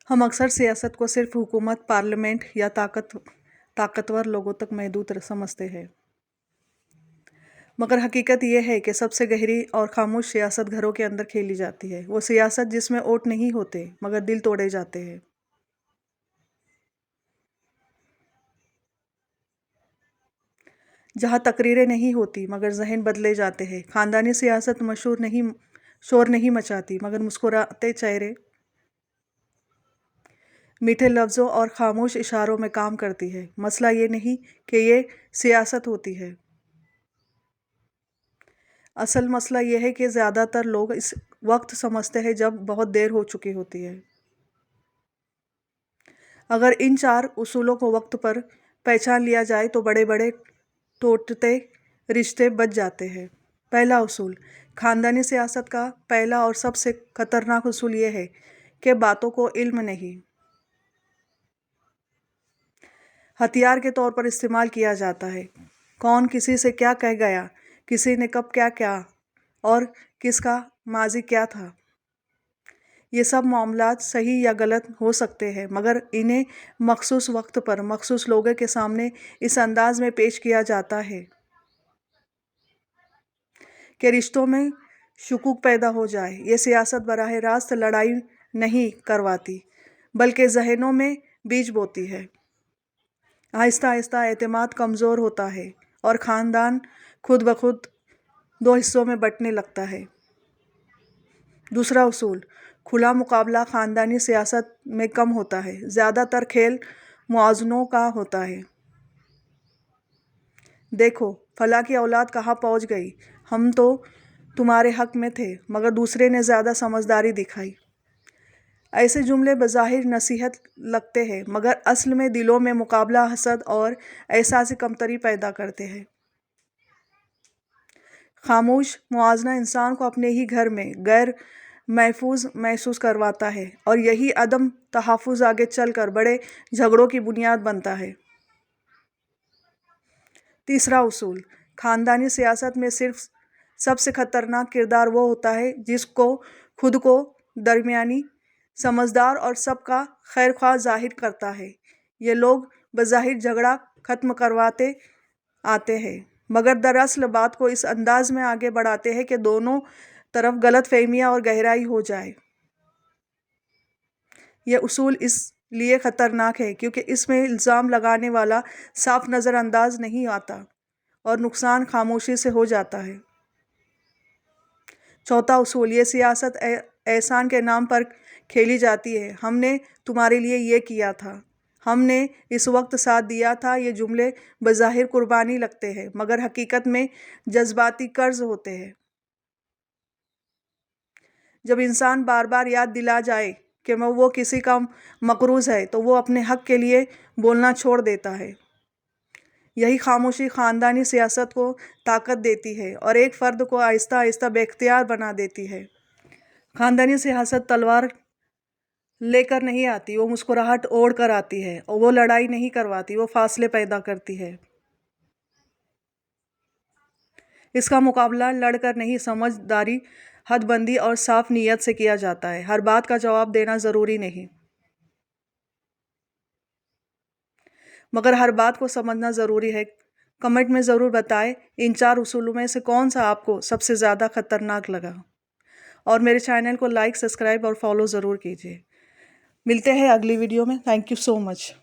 हम अक्सर सियासत को सिर्फ हुकूमत, पार्लियामेंट या ताकतवर लोगों तक महदूद समझते हैं, मगर हकीकत यह है कि सबसे गहरी और खामोश सियासत घरों के अंदर खेली जाती है। वो सियासत जिसमें वोट नहीं होते मगर दिल तोड़े जाते हैं। जहाँ तकरीरें नहीं होती मगर जहन बदले जाते हैं। खानदानी सियासत शोर नहीं मचाती मगर मुस्कुराते चेहरे, मीठे लफ्ज़ों और खामोश इशारों में काम करती है। मसला ये नहीं कि ये सियासत होती है, असल मसला यह है कि ज़्यादातर लोग इस वक्त समझते हैं जब बहुत देर हो चुकी होती है। अगर इन 4 उसूलों को वक्त पर पहचान लिया जाए तो बड़े बड़े टूटते रिश्ते बच जाते हैं। पहला उसूल, खानदानी सियासत का पहला और सबसे खतरनाक उसूल ये है कि बातों को इल्म नहीं, हथियार के तौर पर इस्तेमाल किया जाता है। कौन किसी से क्या कह गया, किसी ने कब क्या किया और किसका माजी क्या था, ये सब मामलात सही या गलत हो सकते हैं, मगर इन्हें मखसूस वक्त पर मखसूस लोगों के सामने इस अंदाज में पेश किया जाता है कि रिश्तों में शुकूक पैदा हो जाए। ये सियासत बराह रास्त लड़ाई नहीं करवाती बल्कि जहनों में बीज बोती है। आहिस्ता आहिस्ता एतमाद कमज़ोर होता है और ख़ानदान खुद ब खुद 2 हिस्सों में बंटने लगता है। दूसरा उसूल, खुला मुकाबला ख़ानदानी सियासत में कम होता है। ज़्यादातर खेल मुआवज़नों का होता है। देखो फला की औलाद कहाँ पहुँच गई, हम तो तुम्हारे हक में थे मगर दूसरे ने ज़्यादा समझदारी दिखाई। ऐसे जुमले बज़ाहिर नसीहत लगते हैं मगर असल में दिलों में मुकाबला, हसद और एहसास कमतरी पैदा करते हैं। खामोश मुआवज़ना इंसान को अपने ही घर में गैर महफूज महसूस करवाता है और यही अदम तहफ़्फ़ुज़ आगे चलकर बड़े झगड़ों की बुनियाद बनता है। तीसरा उसूल, ख़ानदानी सियासत में सिर्फ सबसे ख़तरनाक किरदार वो होता है जिसको खुद को दरमियानी, समझदार और सबका खैरख्वाह ज़ाहिर करता है। ये लोग बज़ाहिर झगड़ा ख़त्म करवाते आते हैं मगर दरअसल बात को इस अंदाज में आगे बढ़ाते हैं कि दोनों तरफ गलत फहमियाँ और गहराई हो जाए। यह उसूल इसलिए ख़तरनाक है क्योंकि इसमें इल्ज़ाम लगाने वाला साफ नज़रअंदाज नहीं आता और नुकसान खामोशी से हो जाता है। चौथा उसूल, ये सियासत एहसान के नाम पर खेली जाती है। हमने तुम्हारे लिए ये किया था, हमने इस वक्त साथ दिया था। ये जुमले बज़ाहिर कुर्बानी लगते हैं मगर हकीकत में जज्बाती कर्ज होते हैं। जब इंसान बार बार याद दिला जाए कि वो किसी का मकरूज़ है तो वो अपने हक के लिए बोलना छोड़ देता है। यही खामोशी ख़ानदानी सियासत को ताकत देती है और एक फ़र्द को आहिस्ता आहिस्ता बेख्तियार बना देती है। ख़ानदानी सियासत तलवार लेकर नहीं आती, वो मुस्कुराहट ओढ़ कर आती है और वो लड़ाई नहीं करवाती, वो फासले पैदा करती है। इसका मुकाबला लड़कर नहीं, समझदारी, हदबंदी और साफ नीयत से किया जाता है। हर बात का जवाब देना ज़रूरी नहीं मगर हर बात को समझना ज़रूरी है। कमेंट में ज़रूर बताएं इन 4 उसूलों में से कौन सा आपको सबसे ज़्यादा ख़तरनाक लगा और मेरे चैनल को लाइक, सब्सक्राइब और फॉलो ज़रूर कीजिए। मिलते हैं अगली वीडियो में। Thank you so much.